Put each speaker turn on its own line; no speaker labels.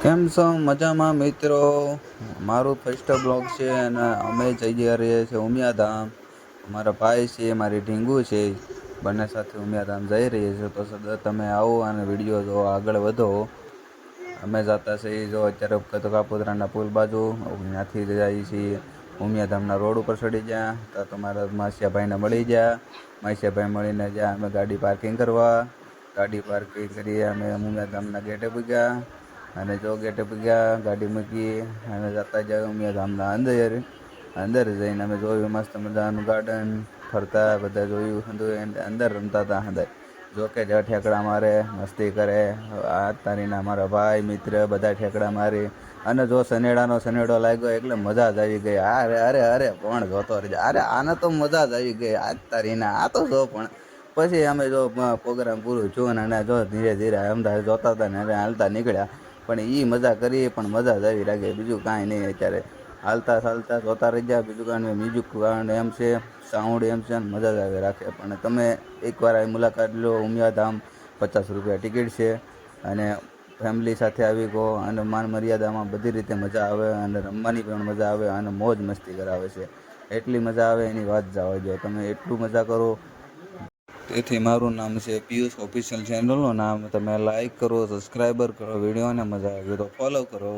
કેમ છો? મજામાં મિત્રો. મારું ફર્સ્ટ બ્લોગ છે અને અમે જઈ રહ્યા છીએ ઉમિયાધામ. અમારા ભાઈ છે, મારી ઢીંગુ છે, બંને સાથે ઉમિયાધામ જઈ રહીએ છીએ. તો તમે આવો અને વિડીયો જો આગળ વધો. અમે જતા છીએ જો અત્યારે કાપોદ્રાના પુલ બાજુ ત્યાંથી જઈએ છીએ ઉમિયાધામના રોડ ઉપર ચડી ગયા. તો તમારા માસિયાભાઈને મળી ગયા. માસિયાભાઈ મળીને જ્યાં અમે ગાડી પાર્કિંગ કરવા. ગાડી પાર્કિંગ કરી અમે ઉમિયાધામના ગેટે પૂગ્યા. અને જો ગેટે પૂગ્યા, ગાડી મૂકી અને જતા જાય ઉમિયાધામના અંદર જઈને અમે જોયું મસ્ત મજાનું ગાર્ડન. ફરતા બધા જોયું, અંદર રમતા હતા. અંદર જોકે જ ઠેકડા મારે, મસ્તી કરે. આ તારીના અમારા ભાઈ મિત્ર બધા ઠેકડા મારી. અને જો સનેડો લાગ્યો એટલે મજા જ આવી ગઈ. અરે અરે અરે પણ જોતો રહેજે, અરે આને તો મજા જ આવી ગઈ. આ તારીના આ તો જો પણ પછી અમે જો પ્રોગ્રામ પૂરું થયું અને જો ધીરે ધીરે અમદાવાદ જોતા હતા ને હાલતા નીકળ્યા. પણ એ મજા કરી, પણ મજા જ આવી લાગે. બીજું કાંઈ નહીં. અત્યારે હાલતા ચાલતા જોતા રહી ગયા. બીજું કાંઈ મ્યુઝિક એમ છે, સાઉન્ડ એમ છે, મજા જ આવી રાખે. પણ તમે એકવાર આ મુલાકાત લો. ઉમિયાધામ 50 રૂપિયા ટિકિટ છે અને ફેમિલી સાથે આવી ગયો અને માન મર્યાદામાં બધી રીતે મજા આવે અને રમવાની પણ મજા આવે અને મોજ મસ્તી કરાવે છે. એટલી મજા આવે એની વાત જવા દો. તમે એટલું મજા કરો. તેથી મારું નામ છે પિયુષ ઓફિશિયલ. ચેનલનું નામ તમે લાઈક કરો, સબસ્ક્રાઈબર કરો. વિડીયોને મજા આવે તો ફોલો કરો.